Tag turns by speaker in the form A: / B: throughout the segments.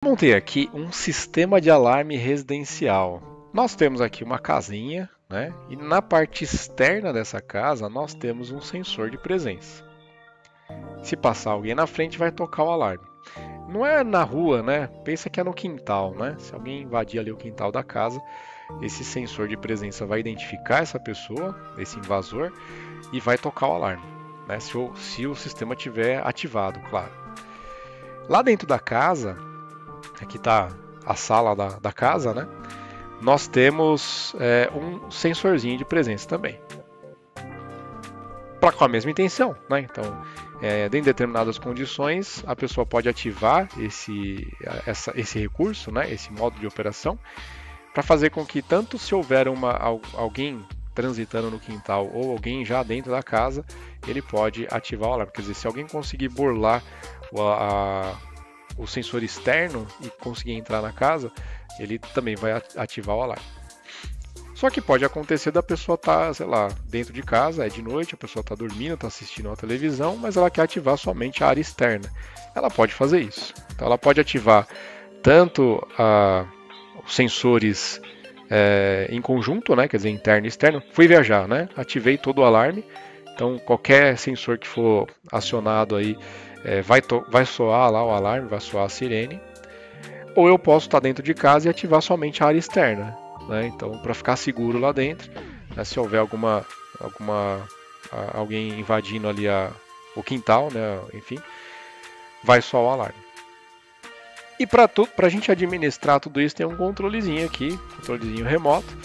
A: Montei aqui um sistema de alarme residencial. Nós temos aqui uma casinha, né? E na parte externa dessa casa nós temos um sensor de presença. Se passar alguém na frente, vai tocar o alarme. Não é na rua, né? Pensa que é no quintal, né? Se alguém invadir ali o quintal da casa, esse sensor de presença vai identificar essa pessoa, esse invasor, e vai tocar o alarme, né? Se o sistema tiver ativado, claro. Lá dentro da casa, aqui está a sala da casa, né? Nós temos um sensorzinho de presença também. Com a mesma intenção, né? Então, em determinadas condições, a pessoa pode ativar esse recurso, né? Esse modo de operação, para fazer com que tanto se houver alguém transitando no quintal ou alguém já dentro da casa, ele pode ativar o alarme. Quer dizer, se alguém conseguir burlar o sensor externo e conseguir entrar na casa, ele também vai ativar o alarme. Só que pode acontecer da pessoa estar, sei lá, dentro de casa, é de noite, a pessoa está dormindo, está assistindo uma televisão, mas ela quer ativar somente a área externa. Ela pode fazer isso. Então ela pode ativar tanto os sensores em conjunto, né, quer dizer, interno e externo. Fui viajar, né? Ativei todo o alarme. Então qualquer sensor que for acionado aí vai soar lá o alarme, vai soar a sirene. Ou eu posso estar dentro de casa e ativar somente a área externa, né? Então, para ficar seguro lá dentro, né, se houver alguém invadindo ali o quintal, né, enfim, vai soar o alarme. E para a gente administrar tudo isso, tem um controlezinho aqui, controlezinho remoto.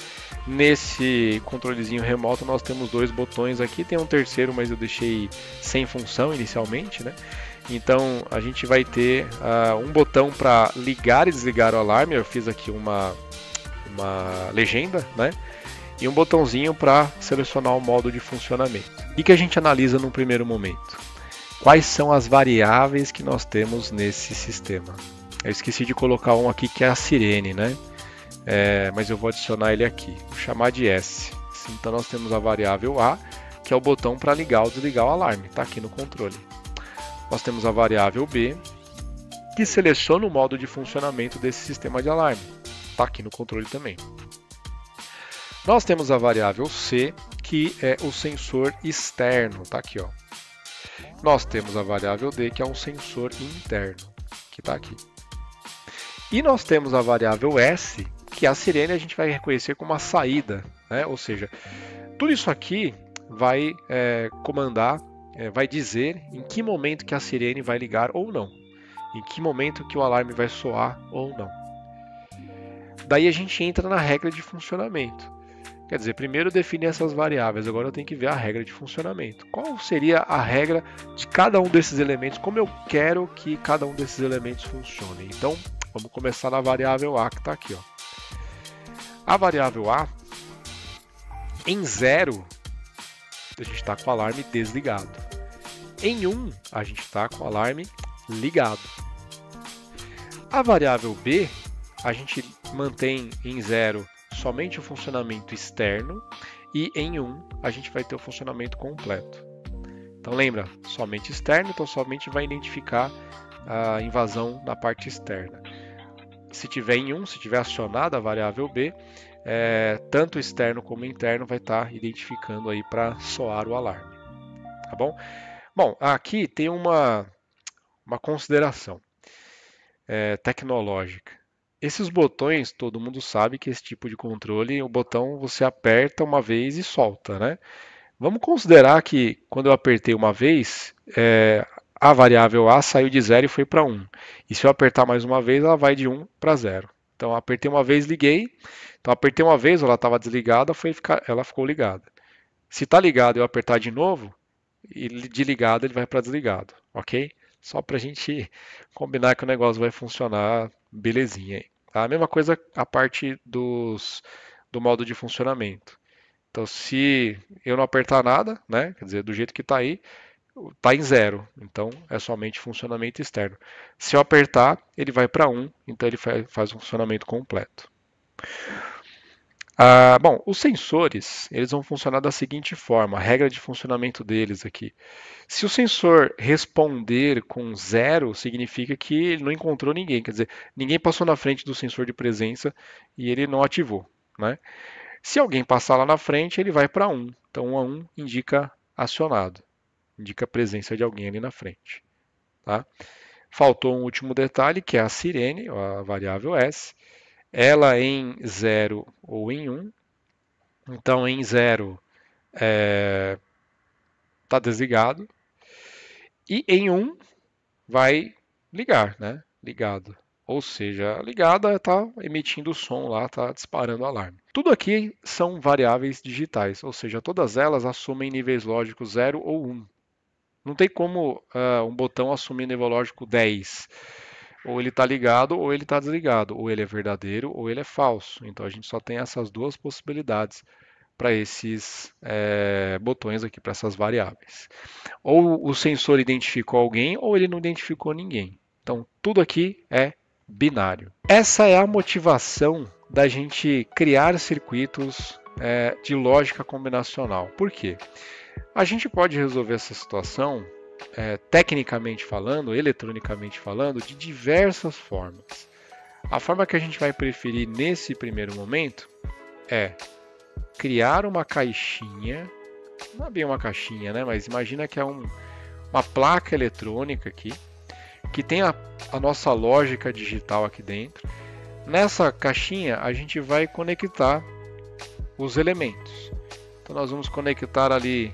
A: Nesse controlezinho remoto nós temos dois botões aqui, tem um terceiro, mas eu deixei sem função inicialmente, né? Então a gente vai ter um botão para ligar e desligar o alarme. Eu fiz aqui uma legenda, né? E um botãozinho para selecionar o modo de funcionamento. O que a gente analisa no primeiro momento? Quais são as variáveis que nós temos nesse sistema? Eu esqueci de colocar um aqui que é a sirene, né? Mas eu vou adicionar ele aqui. Vou chamar de S. Então nós temos a variável A, que é o botão para ligar ou desligar o alarme. Está aqui no controle. Nós temos a variável B, que seleciona o modo de funcionamento desse sistema de alarme. Está aqui no controle também. Nós temos a variável C, que é o sensor externo. Está aqui, ó. Nós temos a variável D, que é um sensor interno, que está aqui. E nós temos a variável S, que a sirene a gente vai reconhecer como a saída, né? Ou seja, tudo isso aqui vai comandar, vai dizer em que momento que a sirene vai ligar ou não, em que momento que o alarme vai soar ou não. Daí a gente entra na regra de funcionamento. Quer dizer, primeiro define essas variáveis, agora eu tenho que ver a regra de funcionamento. Qual seria a regra de cada um desses elementos? Como eu quero que cada um desses elementos funcione? Então, vamos começar na variável A, que está aqui, ó. A variável A, em 0, a gente está com o alarme desligado. Em 1, a gente está com o alarme ligado. A variável B, a gente mantém em 0 somente o funcionamento externo e em 1 a gente vai ter o funcionamento completo. Então lembra, somente externo, então somente vai identificar a invasão na parte externa. Se tiver em 1, se tiver acionada a variável B, tanto externo como interno vai estar identificando aí para soar o alarme. Tá bom? Bom, aqui tem uma consideração tecnológica. Esses botões, todo mundo sabe que esse tipo de controle, o botão você aperta uma vez e solta, né? Vamos considerar que quando eu apertei uma vez, a variável A saiu de 0 e foi para 1. E se eu apertar mais uma vez, ela vai de 1 para 0. Então, apertei uma vez, liguei. Então, apertei uma vez, ela estava desligada, ela ficou ligada. Se está ligado e eu apertar de novo, de ligado ele vai para desligado, ok? Só para a gente combinar que o negócio vai funcionar belezinha aí. Tá? A mesma coisa a parte do modo de funcionamento. Então, se eu não apertar nada, né, quer dizer, do jeito que está aí, está em 0. Então, é somente funcionamento externo. Se eu apertar, ele vai para 1, então ele faz um funcionamento completo. Bom, os sensores, eles vão funcionar da seguinte forma, a regra de funcionamento deles aqui. Se o sensor responder com 0, significa que ele não encontrou ninguém, quer dizer, ninguém passou na frente do sensor de presença e ele não ativou, né? Se alguém passar lá na frente, ele vai para 1. Então, 1 a 1 indica acionado, indica a presença de alguém ali na frente. Tá? Faltou um último detalhe, que é a sirene, a variável S. Ela em 0 ou em 1. Então, em 0 está desligado. E em 1 vai ligar, né? Ligado. Ou seja, ligada está emitindo o som lá, está disparando o alarme. Tudo aqui são variáveis digitais, ou seja, todas elas assumem níveis lógicos 0 ou 1. Não tem como um botão assumir nível lógico 10. Ou ele está ligado ou ele está desligado. Ou ele é verdadeiro ou ele é falso. Então a gente só tem essas duas possibilidades para esses botões aqui, para essas variáveis. Ou o sensor identificou alguém ou ele não identificou ninguém. Então tudo aqui é binário. Essa é a motivação da gente criar circuitos de lógica combinacional. Por quê? A gente pode resolver essa situação, tecnicamente falando, eletronicamente falando, de diversas formas. A forma que a gente vai preferir nesse primeiro momento é criar uma caixinha, não é bem uma caixinha, né? Mas imagina que é uma placa eletrônica aqui, que tem a nossa lógica digital aqui dentro. Nessa caixinha a gente vai conectar os elementos. Então nós vamos conectar ali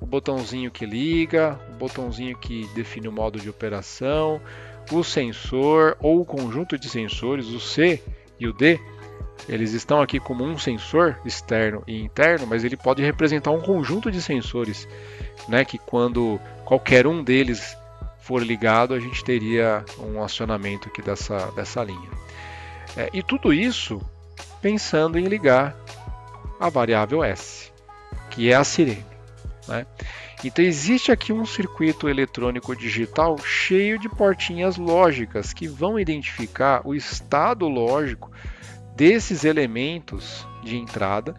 A: o botãozinho que liga, o botãozinho que define o modo de operação, o sensor ou o conjunto de sensores, o C e o D, eles estão aqui como um sensor externo e interno, mas ele pode representar um conjunto de sensores, né, que quando qualquer um deles for ligado, a gente teria um acionamento aqui dessa linha. E tudo isso pensando em ligar a variável S, que é a sirene. Né? Então existe aqui um circuito eletrônico digital cheio de portinhas lógicas que vão identificar o estado lógico desses elementos de entrada.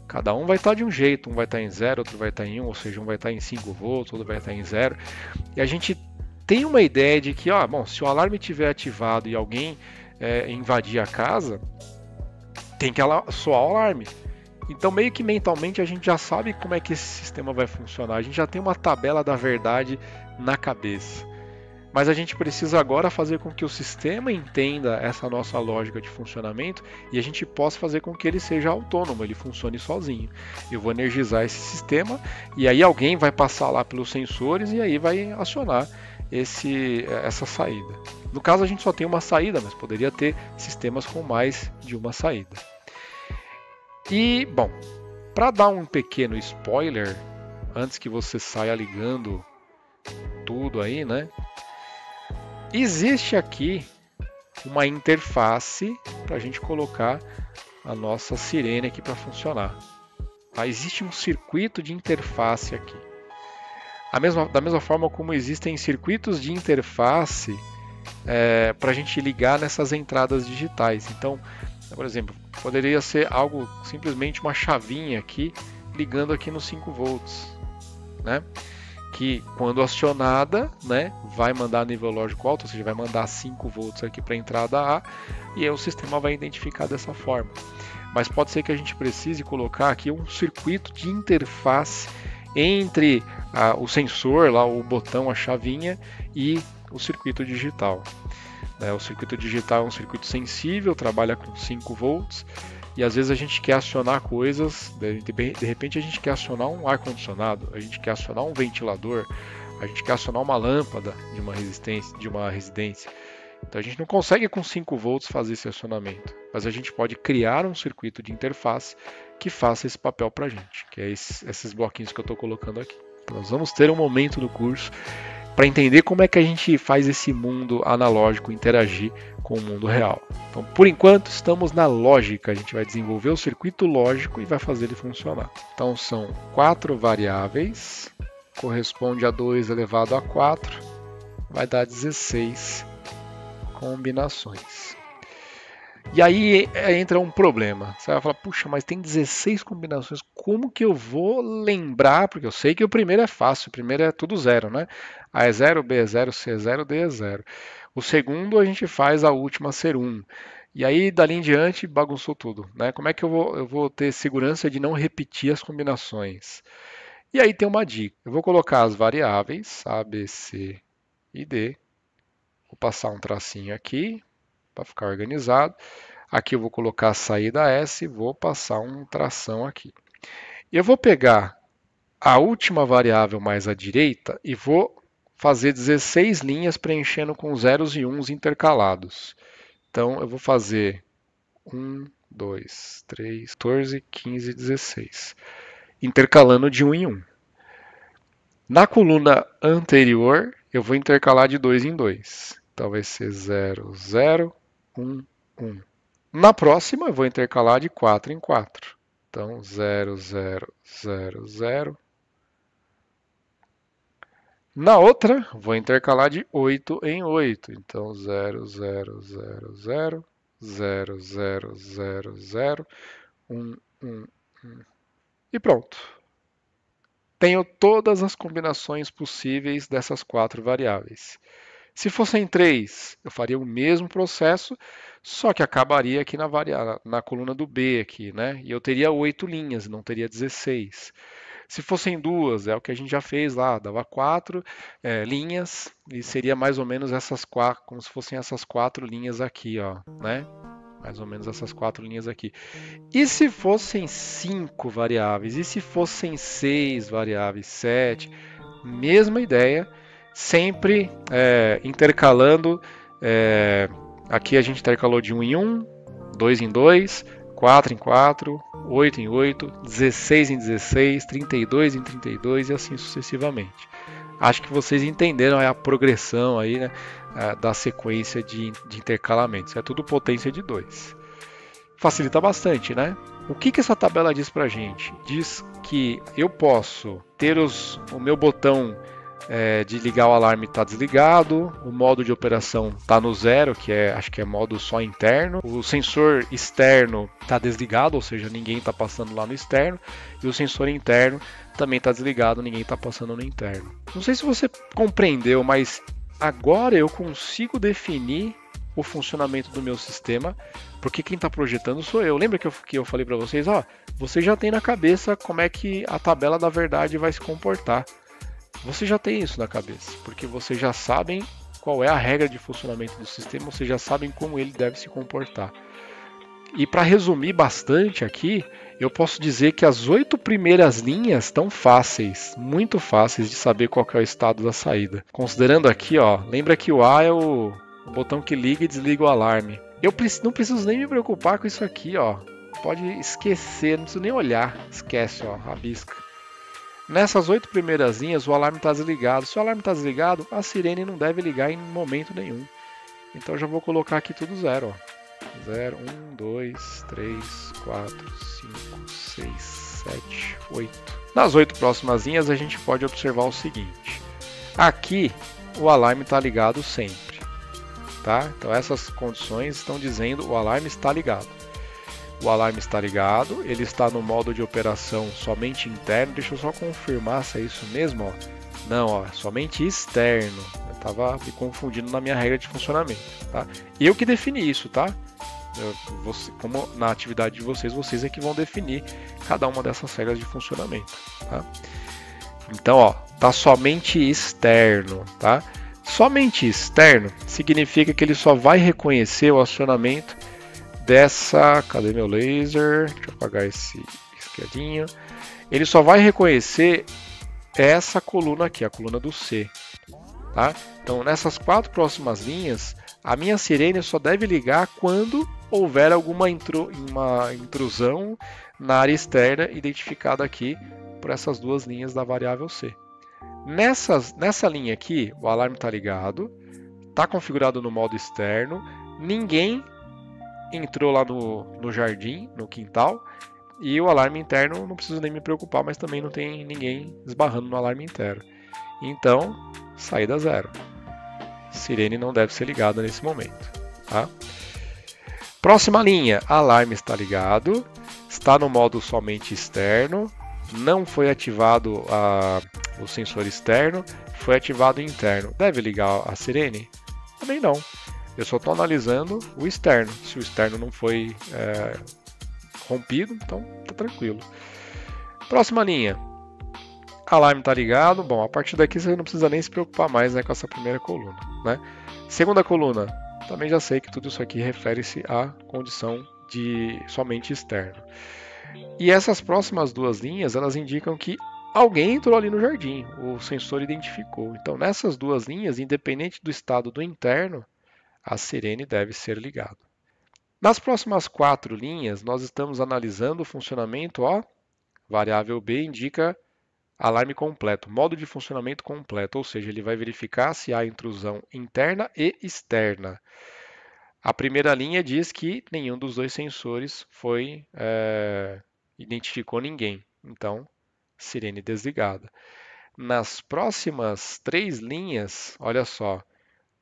A: Cada um vai estar de um jeito, um vai estar em 0, outro vai estar em 1, ou seja, um vai estar em 5 volts, outro vai estar em 0. E a gente tem uma ideia de que, bom, se o alarme estiver ativado e alguém invadir a casa, tem que soar o alarme. Então, meio que mentalmente, a gente já sabe como é que esse sistema vai funcionar. A gente já tem uma tabela da verdade na cabeça. Mas a gente precisa agora fazer com que o sistema entenda essa nossa lógica de funcionamento e a gente possa fazer com que ele seja autônomo, ele funcione sozinho. Eu vou energizar esse sistema e aí alguém vai passar lá pelos sensores e aí vai acionar essa saída. No caso, a gente só tem uma saída, mas poderia ter sistemas com mais de uma saída. E, bom, para dar um pequeno spoiler, antes que você saia ligando tudo aí, né? Existe aqui uma interface para a gente colocar a nossa sirene aqui para funcionar. Existe um circuito de interface aqui. Da mesma forma como existem circuitos de interface para a gente ligar nessas entradas digitais. Então, por exemplo, poderia ser algo, simplesmente uma chavinha aqui, ligando aqui nos 5 volts, né? Que quando acionada, né, vai mandar nível lógico alto, ou seja, vai mandar 5 volts aqui para a entrada A, e aí o sistema vai identificar dessa forma. Mas pode ser que a gente precise colocar aqui um circuito de interface entre o sensor, lá, o botão, a chavinha, e o circuito digital. O circuito digital é um circuito sensível, trabalha com 5 volts, e às vezes a gente quer acionar coisas, de repente a gente quer acionar um ar-condicionado, a gente quer acionar um ventilador, a gente quer acionar uma lâmpada de uma residência. Então a gente não consegue com 5 volts fazer esse acionamento, mas a gente pode criar um circuito de interface que faça esse papel para a gente, que é esses bloquinhos que eu estou colocando aqui. Então, nós vamos ter um momento no curso para entender como é que a gente faz esse mundo analógico interagir com o mundo real. Então, por enquanto, estamos na lógica. A gente vai desenvolver o circuito lógico e vai fazer ele funcionar. Então, são 4 variáveis, corresponde a 2 elevado a 4, vai dar 16 combinações. E aí entra um problema. Você vai falar, puxa, mas tem 16 combinações, como que eu vou lembrar? Porque eu sei que o primeiro é fácil, o primeiro é tudo zero, né? A é zero, B é zero, C é zero, D é zero. O segundo a gente faz a última ser 1. E aí, dali em diante, bagunçou tudo, né? Como é que eu vou ter segurança de não repetir as combinações? E aí tem uma dica. Eu vou colocar as variáveis A, B, C e D. Vou passar um tracinho aqui para ficar organizado. Aqui eu vou colocar a saída S e vou passar um tração aqui. Eu vou pegar a última variável mais à direita e vou fazer 16 linhas preenchendo com zeros e uns intercalados. Então eu vou fazer 1, 2, 3, 14, 15, 16. Intercalando de 1 em 1. Na coluna anterior, eu vou intercalar de 2 em 2. Então vai ser 0, 0, 1, 1. Na próxima, eu vou intercalar de 4 em 4. Então, 0, 0, 0, 0. Na outra, vou intercalar de 8 em 8. Então, 0, 0, 0, 0, 0, 0, 0, 0, 1, 1, 1. E pronto. Tenho todas as combinações possíveis dessas 4 variáveis. Se fossem 3, eu faria o mesmo processo, só que acabaria aqui na coluna do B aqui, né? E eu teria 8 linhas, não teria 16. Se fossem 2, é o que a gente já fez lá, dava 4 linhas e seria mais ou menos essas 4, como se fossem essas 4 linhas aqui, ó, né? Mais ou menos essas 4 linhas aqui. E se fossem 5 variáveis? E se fossem 6 variáveis, 7? Mesma ideia, sempre intercalando. Aqui a gente intercalou de 1 em 1, 2 em 2, 4 em 4, 8 em 8, 16 em 16, 32 em 32 e assim sucessivamente. Acho que vocês entenderam a progressão aí, né, da sequência de intercalamentos. É tudo potência de 2. Facilita bastante, né? O que essa tabela diz pra gente? Diz que eu posso ter o meu botão de ligar o alarme está desligado, o modo de operação está no 0, que acho que é modo só interno, o sensor externo está desligado, ou seja, ninguém está passando lá no externo, e o sensor interno também está desligado, ninguém está passando no interno. Não sei se você compreendeu, mas agora eu consigo definir o funcionamento do meu sistema, porque quem está projetando sou eu. Lembra que eu falei para vocês, você já tem na cabeça como é que a tabela da verdade vai se comportar. Você já tem isso na cabeça, porque vocês já sabem qual é a regra de funcionamento do sistema, vocês já sabem como ele deve se comportar. E para resumir bastante aqui, eu posso dizer que as 8 primeiras linhas estão fáceis, muito fáceis de saber qual é o estado da saída. Considerando aqui, lembra que o A é o botão que liga e desliga o alarme. Eu não preciso nem me preocupar com isso aqui, pode esquecer, não preciso nem olhar, esquece, rabisca. Nessas 8 primeiras linhas, o alarme está desligado. Se o alarme está desligado, a sirene não deve ligar em momento nenhum. Então já vou colocar aqui tudo 0. 0, 1, 2, 3, 4, 5, 6, 7, 8. Nas 8 próximas linhas, a gente pode observar o seguinte. Aqui, o alarme está ligado sempre. Tá? Então essas condições estão dizendo que o alarme está ligado. O alarme está ligado, ele está no modo de operação somente interno. Deixa eu só confirmar se é isso mesmo. Não, somente externo. Eu estava me confundindo na minha regra de funcionamento. Tá? Eu que defini isso, tá? Como na atividade de vocês é que vão definir cada uma dessas regras de funcionamento. Tá? Então, tá somente externo, tá? Somente externo significa que ele só vai reconhecer o acionamento dessa... Cadê meu laser? Deixa eu apagar esse riscadinho. Ele só vai reconhecer essa coluna aqui, a coluna do C. Tá? Então, nessas 4 próximas linhas, a minha sirene só deve ligar quando houver alguma intrusão na área externa identificada aqui por essas 2 linhas da variável C. Nessa linha aqui, o alarme está ligado, está configurado no modo externo, ninguém entrou lá no jardim, no quintal, e o alarme interno não preciso nem me preocupar, mas também não tem ninguém esbarrando no alarme interno. Então, saída 0. Sirene não deve ser ligada nesse momento. Tá? Próxima linha, alarme está ligado, está no modo somente externo, não foi ativado o sensor externo, foi ativado o interno. Deve ligar a sirene? Também não. Eu só estou analisando o externo. Se o externo não foi rompido, então tá tranquilo. Próxima linha. Alarme está ligado. Bom, a partir daqui você não precisa nem se preocupar mais, né, com essa primeira coluna, né? Segunda coluna. Também já sei que tudo isso aqui refere-se à condição de somente externo. E essas próximas duas linhas, elas indicam que alguém entrou ali no jardim, o sensor identificou. Então, nessas duas linhas, independente do estado do interno, a sirene deve ser ligada. Nas próximas 4 linhas, nós estamos analisando o funcionamento, ó, variável B indica alarme completo, modo de funcionamento completo, ou seja, ele vai verificar se há intrusão interna e externa. A primeira linha diz que nenhum dos dois sensores identificou ninguém, então sirene desligada. Nas próximas 3 linhas, olha só,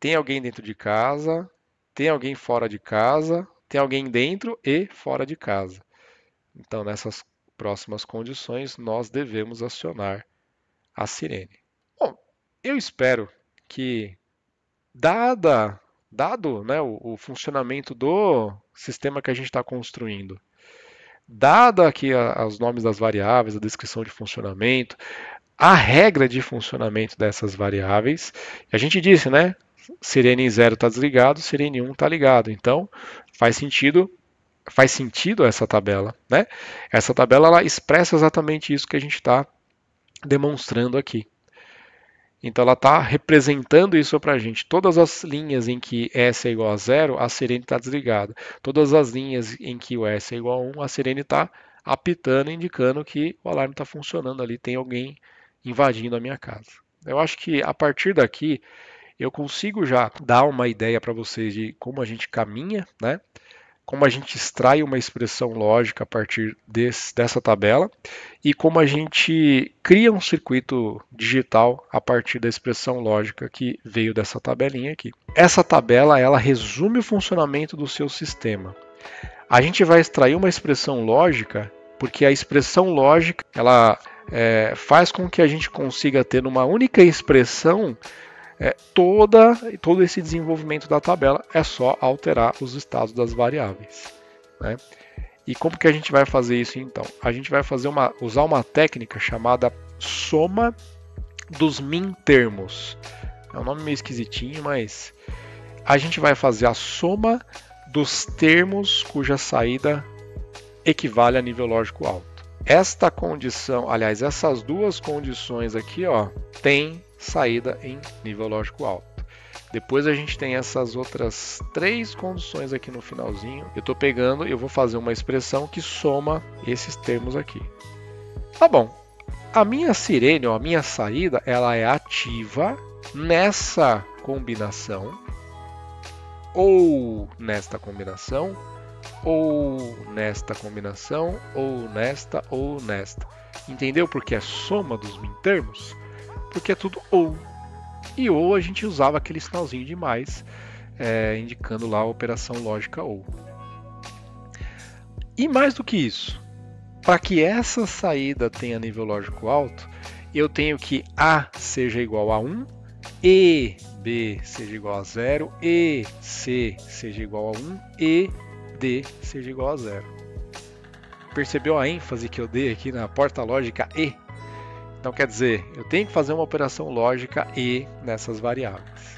A: tem alguém dentro de casa, tem alguém fora de casa, tem alguém dentro e fora de casa. Então, nessas próximas condições, nós devemos acionar a sirene. Bom, eu espero que, dado, né, o funcionamento do sistema que a gente está construindo, dado aqui os nomes das variáveis, a descrição de funcionamento, a regra de funcionamento dessas variáveis, a gente disse, né? Sirene 0 está desligado, sirene 1 está ligado. Então, faz sentido essa tabela, né? Essa tabela ela expressa exatamente isso que a gente está demonstrando aqui. Então, ela está representando isso para a gente. Todas as linhas em que S é igual a 0, a sirene está desligada. Todas as linhas em que o S é igual a 1, a sirene está apitando, indicando que o alarme está funcionando ali, tem alguém invadindo a minha casa. Eu acho que a partir daqui eu consigo já dar uma ideia para vocês de como a gente caminha, né? Como a gente extrai uma expressão lógica a partir dessa tabela e como a gente cria um circuito digital a partir da expressão lógica que veio dessa tabelinha aqui. Essa tabela ela resume o funcionamento do seu sistema. A gente vai extrair uma expressão lógica porque a expressão lógica ela faz com que a gente consiga ter numa única expressão todo esse desenvolvimento da tabela. É só alterar os estados das variáveis, né? E como que a gente vai fazer isso então? A gente vai usar uma técnica chamada soma dos min termos. É um nome meio esquisitinho, mas a gente vai fazer a soma dos termos cuja saída equivale a nível lógico alto. Esta condição, aliás, essas duas condições aqui, ó, tem saída em nível lógico alto. Depois a gente tem essas outras 3 condições aqui no finalzinho. Eu estou pegando, eu vou fazer uma expressão que soma esses termos aqui. Tá bom. A minha sirene, ou a minha saída, ela é ativa nessa combinação, ou nesta combinação, ou nesta combinação, ou nesta. Entendeu por que é soma dos min termos? Porque é tudo ou. E ou a gente usava aquele sinalzinho de mais, indicando lá a operação lógica ou. E mais do que isso, para que essa saída tenha nível lógico alto, eu tenho que A seja igual a 1, e B seja igual a 0, e C seja igual a 1, e D seja igual a 0. Percebeu a ênfase que eu dei aqui na porta lógica e? Então quer dizer, eu tenho que fazer uma operação lógica e nessas variáveis.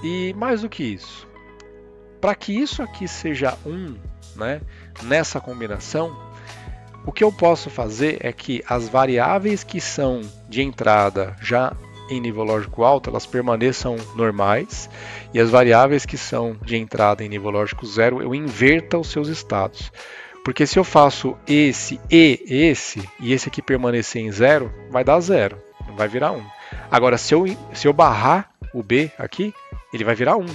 A: E mais do que isso, para que isso aqui seja 1, né, nessa combinação, o que eu posso fazer é que as variáveis que são de entrada já em nível lógico alto, elas permaneçam normais, e as variáveis que são de entrada em nível lógico zero, eu inverta os seus estados. Porque se eu faço esse e esse aqui permanecer em 0, vai dar 0, não vai virar 1. Agora, se eu barrar o B aqui, ele vai virar 1.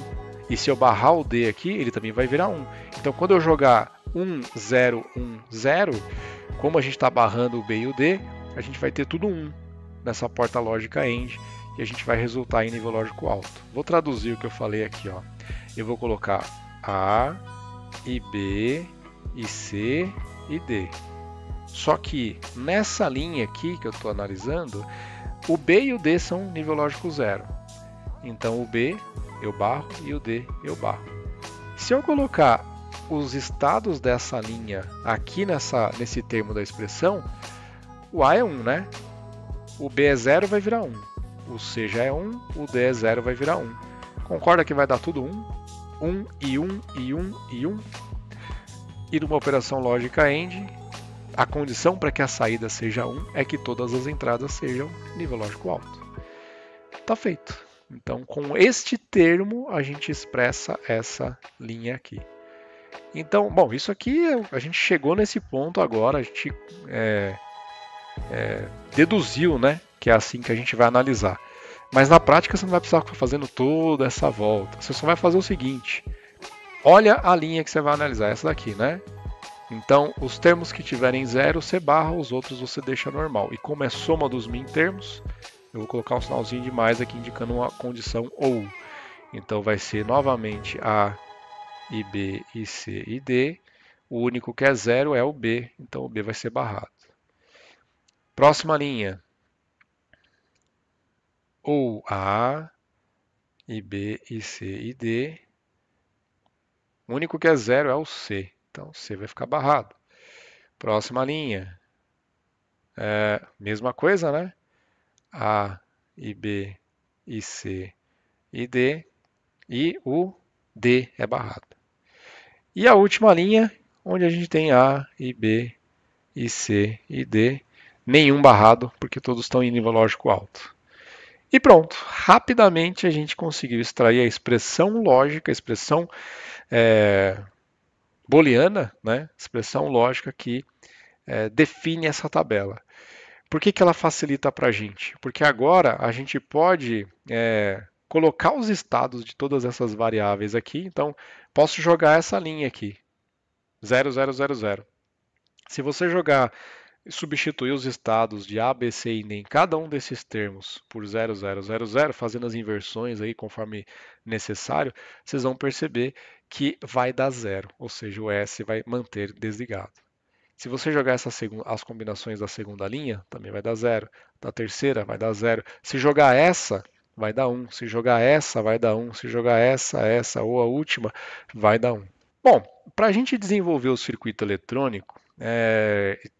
A: E se eu barrar o D aqui, ele também vai virar 1. Então, quando eu jogar 1, 0, 1, 0, como a gente está barrando o B e o D, a gente vai ter tudo 1 nessa porta lógica AND, e a gente vai resultar em nível lógico alto. Vou traduzir o que eu falei aqui, ó. Eu vou colocar A, e B, e C, e D. Só que nessa linha aqui que eu estou analisando, o B e o D são nível lógico 0. Então o B eu barro e o D eu barro. Se eu colocar os estados dessa linha aqui nesse termo da expressão, o A é 1, né? O B é 0, vai virar 1. O C já é 1, o D é 0, vai virar 1. Concorda que vai dar tudo 1? 1 e 1 e 1 e 1. E numa operação lógica AND, a condição para que a saída seja 1 é que todas as entradas sejam nível lógico alto. Tá feito. Então, com este termo, a gente expressa essa linha aqui. Então, bom, isso aqui, a gente chegou nesse ponto agora, a gente deduziu, né, que é assim que a gente vai analisar. Mas na prática você não vai precisar ficar fazendo toda essa volta. Você só vai fazer o seguinte. Olha a linha que você vai analisar, essa daqui, né? Então, os termos que tiverem 0, você barra, os outros você deixa normal. E como é soma dos min termos, eu vou colocar um sinalzinho de mais aqui indicando uma condição OU. Então vai ser novamente A e B e C e D. O único que é 0 é o B, então o B vai ser barrado. Próxima linha. Ou A e B e C e D. O único que é 0 é o C, então C vai ficar barrado. Próxima linha. Mesma coisa, né? A e B e C e D. E o D é barrado. E a última linha, onde a gente tem A e B e C e D. Nenhum barrado, porque todos estão em nível lógico alto. E pronto, rapidamente a gente conseguiu extrair a expressão lógica, a expressão booleana, né? Expressão lógica que define essa tabela. Por que ela facilita para a gente? Porque agora a gente pode colocar os estados de todas essas variáveis aqui. Então, posso jogar essa linha aqui, 0, 0, 0, 0. Se você jogar substituir os estados de A, B, C e D em cada um desses termos por 0, 0, 0, 0, fazendo as inversões aí conforme necessário, vocês vão perceber que vai dar 0, ou seja, o S vai manter desligado. Se você jogar as combinações da segunda linha, também vai dar 0. Da terceira, vai dar 0. Se jogar essa, vai dar 1. Se jogar essa, vai dar 1. Se jogar essa ou a última, vai dar 1. Bom, para a gente desenvolver o circuito eletrônico,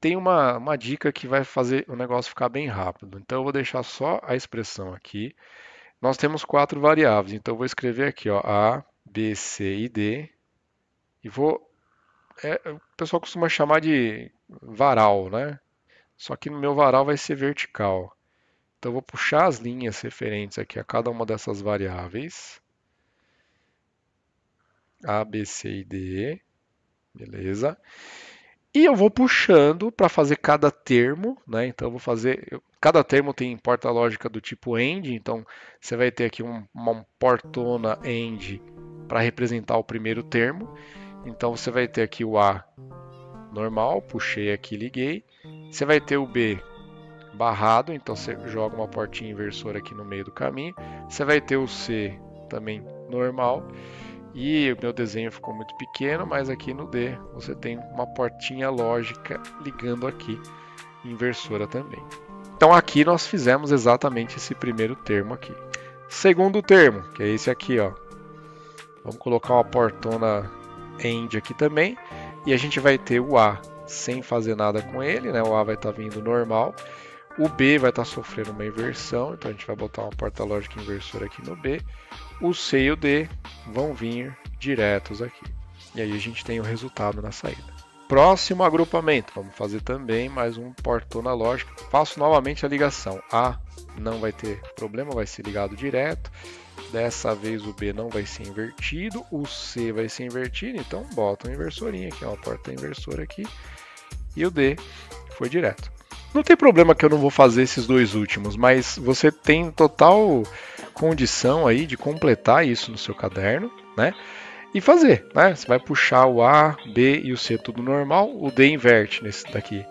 A: tem uma dica que vai fazer o negócio ficar bem rápido. Então eu vou deixar só a expressão aqui. Nós temos 4 variáveis, então eu vou escrever aqui, ó, A, B, C e D. E vou... o pessoal costuma chamar de varal, né? Só que no meu varal vai ser vertical. Então eu vou puxar as linhas referentes aqui a cada uma dessas variáveis. A, B, C e D. Beleza? E eu vou puxando para fazer cada termo, né? Então eu vou fazer. Cada termo tem porta lógica do tipo AND, então você vai ter aqui uma portona AND para representar o primeiro termo. Então você vai ter aqui o A normal, puxei aqui, liguei. Você vai ter o B barrado, então você joga uma portinha inversora aqui no meio do caminho. Você vai ter o C também normal. E o meu desenho ficou muito pequeno, mas aqui no D você tem uma portinha lógica ligando aqui, inversora também. Então aqui nós fizemos exatamente esse primeiro termo aqui. Segundo termo, que é esse aqui, ó. Vamos colocar uma portona AND aqui também. E a gente vai ter o A sem fazer nada com ele, né? O A vai estar vindo normal. O B vai estar sofrendo uma inversão, então a gente vai botar uma porta lógica inversora aqui no B. O C e o D vão vir diretos aqui. E aí a gente tem o resultado na saída. Próximo agrupamento, vamos fazer também mais um portona lógica. Faço novamente a ligação. A não vai ter problema, vai ser ligado direto. Dessa vez o B não vai ser invertido, o C vai ser invertido, então bota uma inversorinha aqui, uma porta inversora aqui. E o D foi direto. Não tem problema que eu não vou fazer esses dois últimos, mas você tem total condição aí de completar isso no seu caderno, né? E fazer, né? Você vai puxar o A, B e o C tudo normal, o D inverte nesse daqui.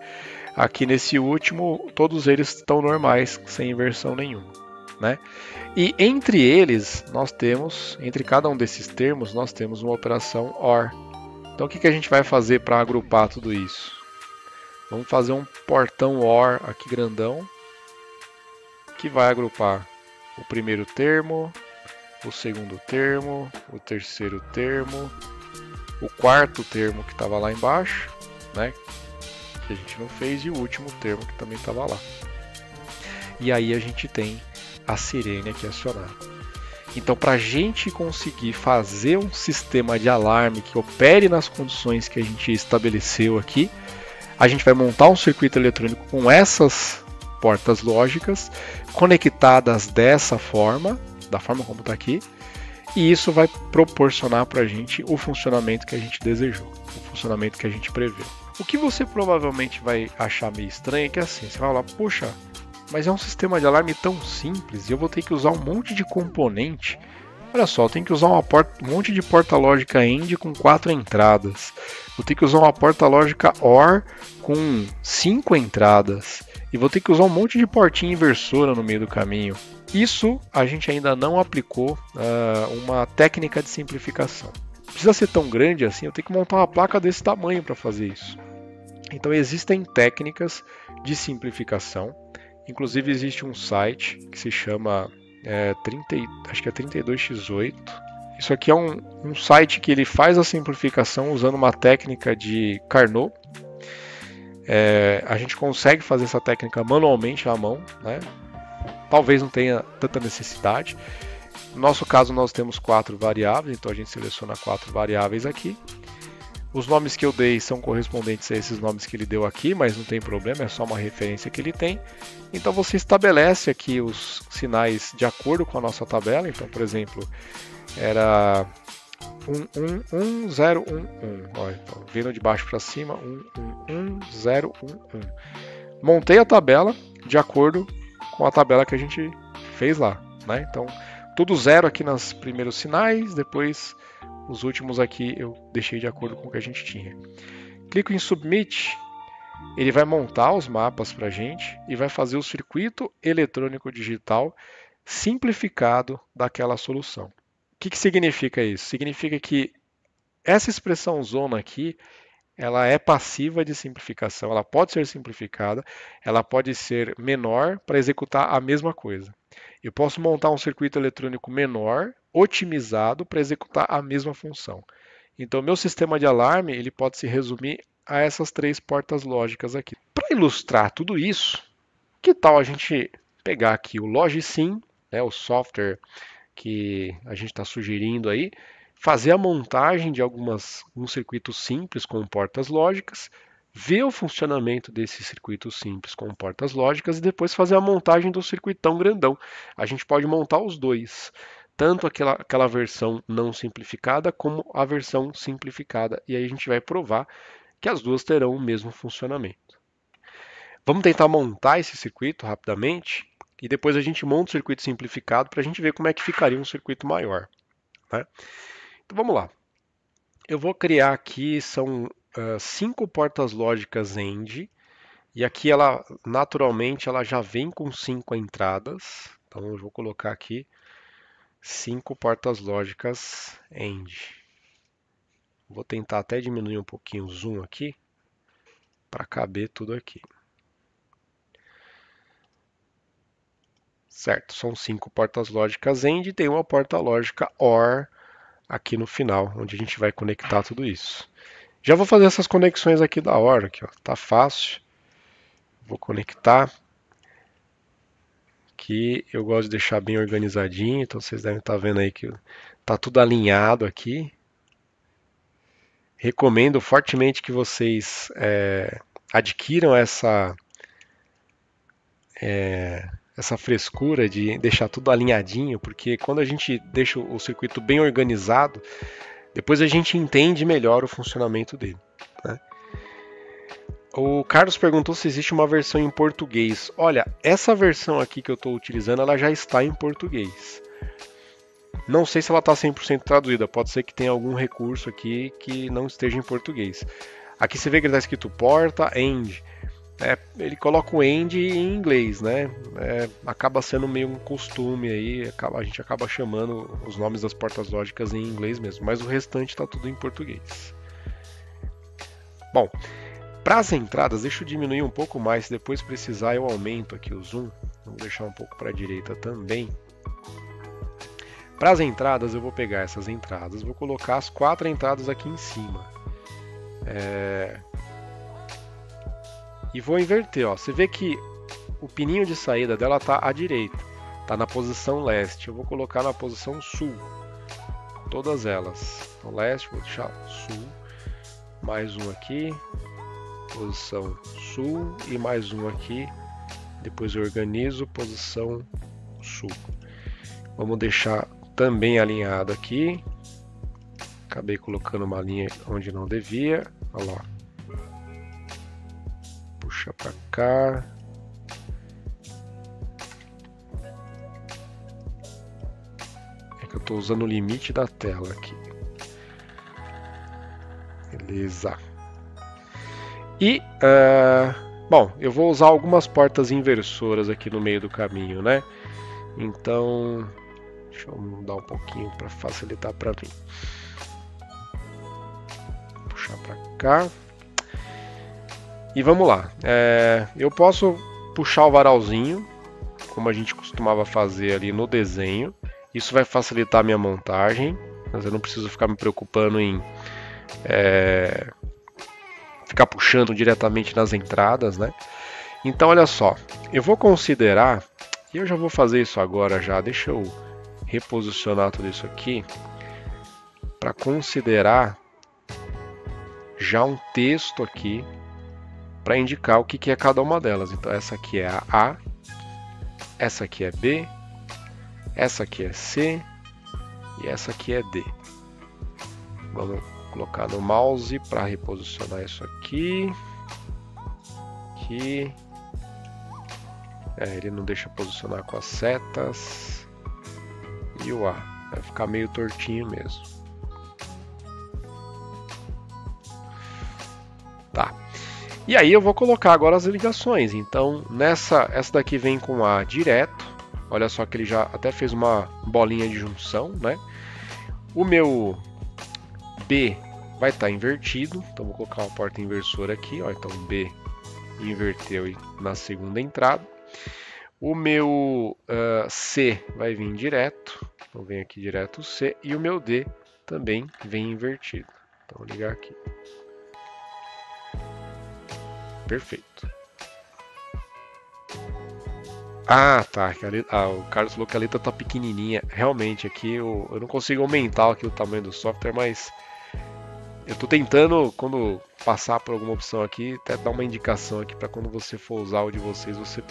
A: Aqui nesse último, todos eles estão normais, sem inversão nenhuma, né? E entre eles, nós temos, entre cada um desses termos, nós temos uma operação OR. Então o que a gente vai fazer para agrupar tudo isso? Vamos fazer um portão OR aqui grandão, que vai agrupar o primeiro termo, o segundo termo, o terceiro termo, o quarto termo que estava lá embaixo, né? Que a gente não fez, e o último termo que também estava lá. E aí a gente tem a sirene aqui acionada. Então, para a gente conseguir fazer um sistema de alarme que opere nas condições que a gente estabeleceu aqui, a gente vai montar um circuito eletrônico com essas portas lógicas, conectadas dessa forma, da forma como está aqui, e isso vai proporcionar para a gente o funcionamento que a gente desejou, o funcionamento que a gente preveu. O que você provavelmente vai achar meio estranho é que assim, você vai falar, poxa, mas é um sistema de alarme tão simples e eu vou ter que usar um monte de componente. Olha só, eu tenho que usar um monte de porta lógica AND com 4 entradas. Vou ter que usar uma porta lógica OR com 5 entradas. E vou ter que usar um monte de portinha inversora no meio do caminho. Isso a gente ainda não aplicou uma técnica de simplificação. Precisa ser tão grande assim, eu tenho que montar uma placa desse tamanho para fazer isso. Então existem técnicas de simplificação. Inclusive existe um site que se chama acho que é 32x8. Isso aqui é um site que ele faz a simplificação usando uma técnica de Carnot. A gente consegue fazer essa técnica manualmente à mão, né? Talvez não tenha tanta necessidade. No nosso caso nós temos 4 variáveis, então a gente seleciona 4 variáveis aqui. Os nomes que eu dei são correspondentes a esses nomes que ele deu aqui, mas não tem problema, é só uma referência que ele tem. Então você estabelece aqui os sinais de acordo com a nossa tabela. Então, por exemplo, era 11011. Olha, então, vindo de baixo para cima, 11011. Montei a tabela de acordo com a tabela que a gente fez lá, né? Então, tudo zero aqui nos primeiros sinais, depois os últimos aqui eu deixei de acordo com o que a gente tinha. Clico em Submit, ele vai montar os mapas para a gente e vai fazer o circuito eletrônico digital simplificado daquela solução. O que significa isso? Significa que essa expressão zona aqui, ela é passiva de simplificação, ela pode ser simplificada, ela pode ser menor para executar a mesma coisa. Eu posso montar um circuito eletrônico menor, otimizado para executar a mesma função. Então, meu sistema de alarme ele pode se resumir a essas 3 portas lógicas aqui. Para ilustrar tudo isso, que tal a gente pegar aqui o LogSim, né, o software que a gente está sugerindo aí, fazer a montagem de um circuito simples com portas lógicas, ver o funcionamento desse circuito simples com portas lógicas e depois fazer a montagem do circuitão grandão. A gente pode montar os dois, tanto aquela versão não simplificada como a versão simplificada, e aí a gente vai provar que as duas terão o mesmo funcionamento. Vamos tentar montar esse circuito rapidamente e depois a gente monta o circuito simplificado para a gente ver como é que ficaria um circuito maior, né? Então vamos lá. Eu vou criar aqui, são 5 portas lógicas AND, e aqui ela naturalmente ela já vem com 5 entradas. Então eu vou colocar aqui 5 portas lógicas AND. Vou tentar até diminuir um pouquinho o zoom aqui para caber tudo aqui. Certo, são 5 portas lógicas AND e tem uma porta lógica OR aqui no final, onde a gente vai conectar tudo isso. Já vou fazer essas conexões aqui da OR, aqui, ó. Tá fácil. Vou conectar. Aqui eu gosto de deixar bem organizadinho, então vocês devem estar vendo aí que tá tudo alinhado aqui. Recomendo fortemente que vocês adquiram essa frescura de deixar tudo alinhadinho, porque quando a gente deixa o circuito bem organizado, depois a gente entende melhor o funcionamento dele, né? O Carlos perguntou se existe uma versão em português. Olha, essa versão aqui que eu estou utilizando, ela já está em português. Não sei se ela está 100% traduzida, pode ser que tenha algum recurso aqui que não esteja em português. Aqui você vê que ele está escrito porta, AND. Ele coloca o AND em inglês, né? Acaba sendo meio um costume aí, a gente acaba chamando os nomes das portas lógicas em inglês mesmo, mas o restante está tudo em português. Bom, para as entradas, deixa eu diminuir um pouco mais, se depois precisar eu aumento aqui o zoom. Vou deixar um pouco para a direita também. Para as entradas, eu vou pegar essas entradas, vou colocar as 4 entradas aqui em cima. E vou inverter, ó. Você vê que o pininho de saída dela está à direita, está na posição leste. Eu vou colocar na posição sul, todas elas. Então, leste, vou deixar sul, mais um aqui, posição sul e mais um aqui. Depois eu organizo, posição sul. Vamos deixar também alinhado aqui. Acabei colocando uma linha onde não devia. Olha lá. Puxa para cá. É que eu estou usando o limite da tela aqui. Beleza. E, bom, eu vou usar algumas portas inversoras aqui no meio do caminho, né? Então, deixa eu mudar um pouquinho para facilitar para mim. Puxar para cá. E vamos lá. Eu posso puxar o varalzinho, como a gente costumava fazer ali no desenho. Isso vai facilitar a minha montagem, mas eu não preciso ficar me preocupando em ficar puxando diretamente nas entradas, né? Então, olha só, eu vou considerar, e eu já vou fazer isso agora já, deixa eu reposicionar tudo isso aqui, para considerar já um texto aqui, para indicar o que é cada uma delas. Então, essa aqui é a A, essa aqui é B, essa aqui é C e essa aqui é D. Vamos colocar no mouse para reposicionar isso aqui. Aqui. Ele não deixa posicionar com as setas. E o A. Vai ficar meio tortinho mesmo. Tá. E aí eu vou colocar agora as ligações. Então, essa daqui vem com A direto. Olha só que ele já até fez uma bolinha de junção, né? O meu B vai estar invertido, então vou colocar uma porta inversora aqui, ó. Então B inverteu na segunda entrada. O meu C vai vir direto, então vem aqui direto o C, e o meu D também vem invertido. Então vou ligar aqui. Perfeito. Ah, tá. O Carlos falou que a letra tá pequenininha. Realmente, aqui eu não consigo aumentar aqui o tamanho do software, mas eu tô tentando, quando passar por alguma opção aqui, até dar uma indicação aqui para quando você for usar o de vocês, você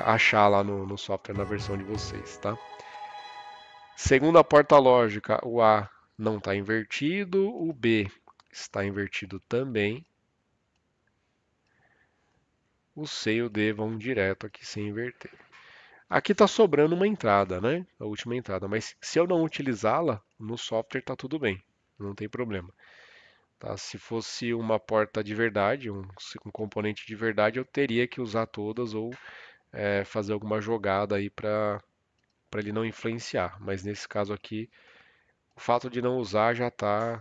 A: achar lá no software, na versão de vocês, tá? Segunda porta lógica, o A não está invertido, o B está invertido também. O C e o D vão direto aqui sem inverter. Aqui está sobrando uma entrada, né? A última entrada, mas se eu não utilizá-la, no software está tudo bem, não tem problema. Tá? Se fosse uma porta de verdade, um componente de verdade, eu teria que usar todas ou fazer alguma jogada aí para ele não influenciar. Mas nesse caso aqui, o fato de não usar já está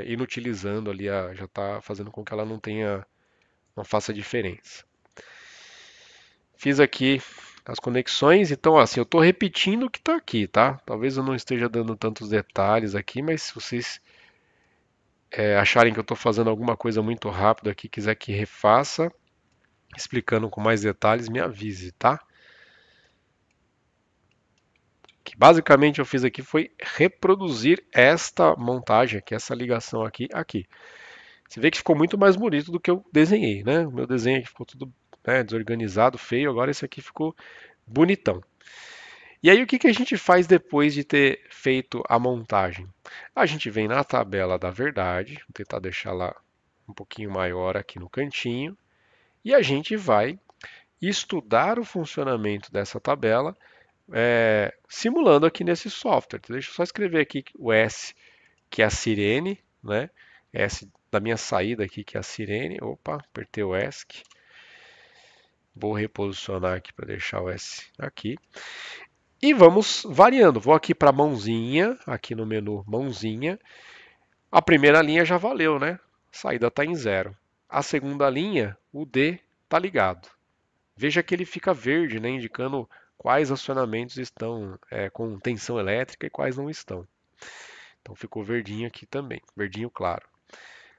A: inutilizando ali, já está fazendo com que ela não faça diferença. Fiz aqui as conexões, então assim, eu estou repetindo o que está aqui, tá? Talvez eu não esteja dando tantos detalhes aqui, mas se vocês acharem que eu estou fazendo alguma coisa muito rápido aqui, quiser que refaça, explicando com mais detalhes, me avise, tá? O que basicamente eu fiz aqui foi reproduzir esta montagem aqui, essa ligação aqui. Você vê que ficou muito mais bonito do que eu desenhei, né? O meu desenho aqui ficou tudo desorganizado, feio, agora esse aqui ficou bonitão. E aí o que a gente faz depois de ter feito a montagem? A gente vem na tabela da verdade, vou tentar deixar lá um pouquinho maior aqui no cantinho, e a gente vai estudar o funcionamento dessa tabela simulando aqui nesse software. Deixa eu só escrever aqui o S, que é a sirene, né? S da minha saída aqui, que é a sirene. Opa, apertei o ESC. Vou reposicionar aqui para deixar o S aqui. E vamos variando. Vou aqui para mãozinha, aqui no menu mãozinha. A primeira linha já valeu, né? A saída está em 0. A segunda linha, o D está ligado. Veja que ele fica verde, né? Indicando quais acionamentos estão com tensão elétrica e quais não estão. Então ficou verdinho aqui também, verdinho claro.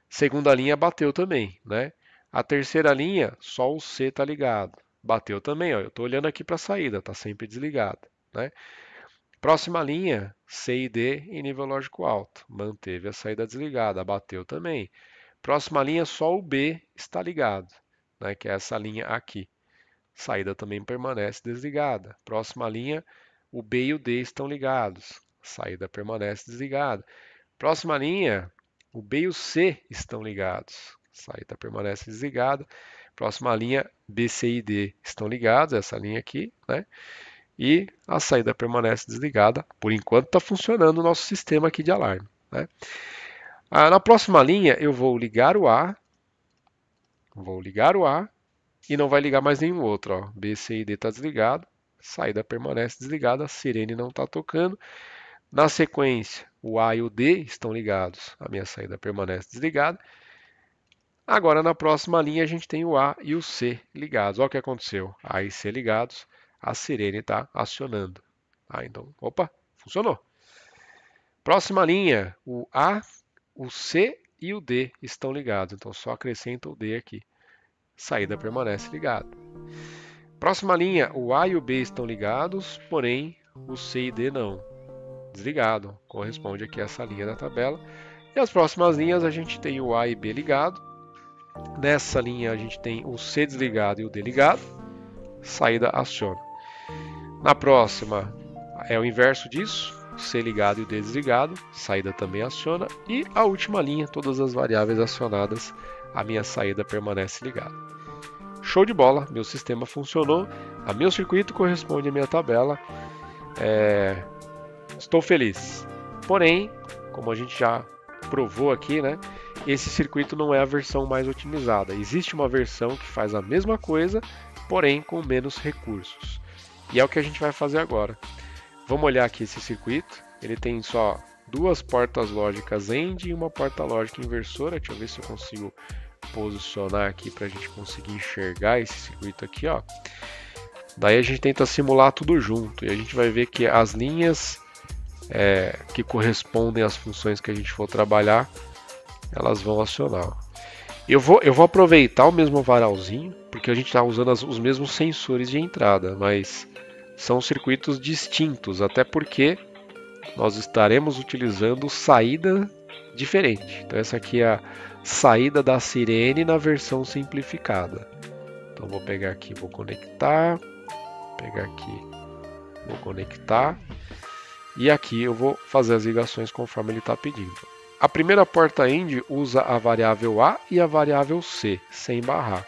A: Segunda linha bateu também, né? A terceira linha, só o C está ligado. Bateu também, ó. Eu estou olhando aqui para a saída, está sempre desligada, né? Próxima linha, C e D em nível lógico alto. Manteve a saída desligada, bateu também. Próxima linha, só o B está ligado, né? Que é essa linha aqui. Saída também permanece desligada. Próxima linha, o B e o D estão ligados. Saída permanece desligada. Próxima linha, o B e o C estão ligados. Saída permanece desligada. Próxima linha, B, C e D estão ligados. Essa linha aqui, né? E a saída permanece desligada. Por enquanto está funcionando o nosso sistema aqui de alarme, né? Na próxima linha, eu vou ligar o A. E não vai ligar mais nenhum outro. Ó. B, C e D está desligado. Saída permanece desligada. A sirene não está tocando. Na sequência, o A e o D estão ligados. A minha saída permanece desligada. Agora, na próxima linha, a gente tem o A e o C ligados. Olha o que aconteceu. A e C ligados. A sirene está acionando. Então, opa, funcionou. Próxima linha, o A, o C e o D estão ligados. Então, só acrescenta o D aqui. Saída permanece ligada. Próxima linha, o A e o B estão ligados, porém o C e D não. Desligado. Corresponde aqui a essa linha da tabela. E as próximas linhas a gente tem o A e B ligado. Nessa linha a gente tem o C desligado e o D ligado. Saída aciona. Na próxima é o inverso disso. C ligado e o D desligado. Saída também aciona. E a última linha, todas as variáveis acionadas, a minha saída permanece ligada. Show de bola, meu sistema funcionou, a meu circuito corresponde à minha tabela, estou feliz. Porém, como a gente já provou aqui, né, esse circuito não é a versão mais otimizada. Existe uma versão que faz a mesma coisa, porém com menos recursos. E é o que a gente vai fazer agora. Vamos olhar aqui esse circuito, ele tem só 2 portas lógicas AND e uma porta lógica inversora. Deixa eu ver se eu consigo posicionar aqui para a gente conseguir enxergar esse circuito aqui, ó. Daí a gente tenta simular tudo junto e a gente vai ver que as linhas que correspondem às funções que a gente for trabalhar, elas vão acionar. Eu vou aproveitar o mesmo varalzinho, porque a gente está usando os mesmos sensores de entrada, mas são circuitos distintos, até porque nós estaremos utilizando saída diferente. Então essa aqui é a saída da sirene na versão simplificada. Então vou pegar aqui, vou conectar, vou conectar e aqui eu vou fazer as ligações conforme ele está pedindo. A primeira porta AND usa a variável A e a variável C, sem barrar.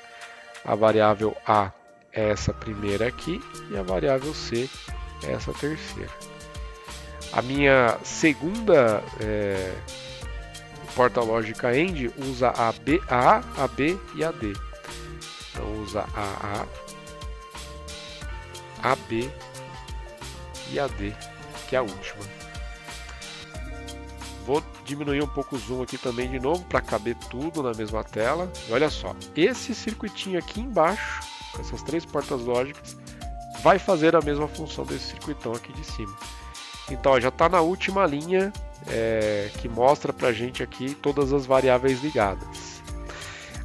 A: A variável A é essa primeira aqui e a variável C é essa terceira. A minha segunda porta lógica AND usa a A, a B e a D. Então usa a A, B e a D, que é a última. Vou diminuir um pouco o zoom aqui também de novo para caber tudo na mesma tela. E olha só, esse circuitinho aqui embaixo, com essas 3 portas lógicas, vai fazer a mesma função desse circuitão aqui de cima. Então ó, já está na última linha que mostra para a gente aqui todas as variáveis ligadas.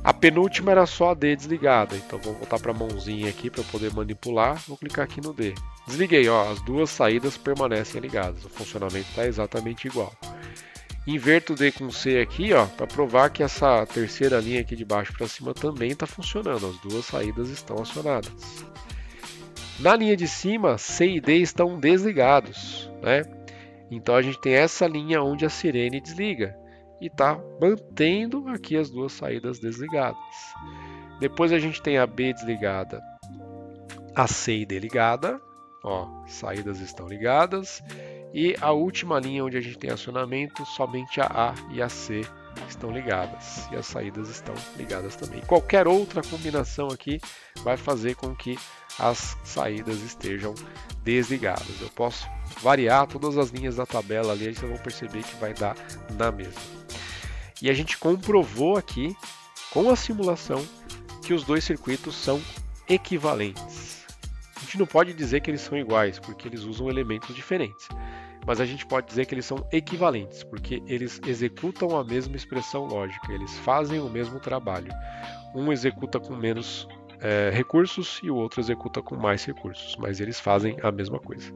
A: A penúltima era só a D desligada, então vou voltar para a mãozinha aqui para poder manipular. Vou clicar aqui no D. Desliguei, ó, as 2 saídas permanecem ligadas, o funcionamento está exatamente igual. Inverto D com C aqui, ó, para provar que essa terceira linha aqui de baixo para cima também está funcionando, as 2 saídas estão acionadas. Na linha de cima, C e D estão desligados, né? Então a gente tem essa linha onde a sirene desliga e está mantendo aqui as 2 saídas desligadas. Depois a gente tem a B desligada, a C e D ligada, ó, saídas estão ligadas. E a última linha onde a gente tem acionamento, somente a A e a C estão ligadas. E as saídas estão ligadas também. Qualquer outra combinação aqui vai fazer com que as saídas estejam desligadas. Eu posso variar todas as linhas da tabela ali, aí vocês vão perceber que vai dar na mesma. E a gente comprovou aqui, com a simulação, que os dois circuitos são equivalentes. A gente não pode dizer que eles são iguais, porque eles usam elementos diferentes. Mas a gente pode dizer que eles são equivalentes, porque eles executam a mesma expressão lógica, eles fazem o mesmo trabalho. Um executa com menos recursos e o outro executa com mais recursos, mas eles fazem a mesma coisa.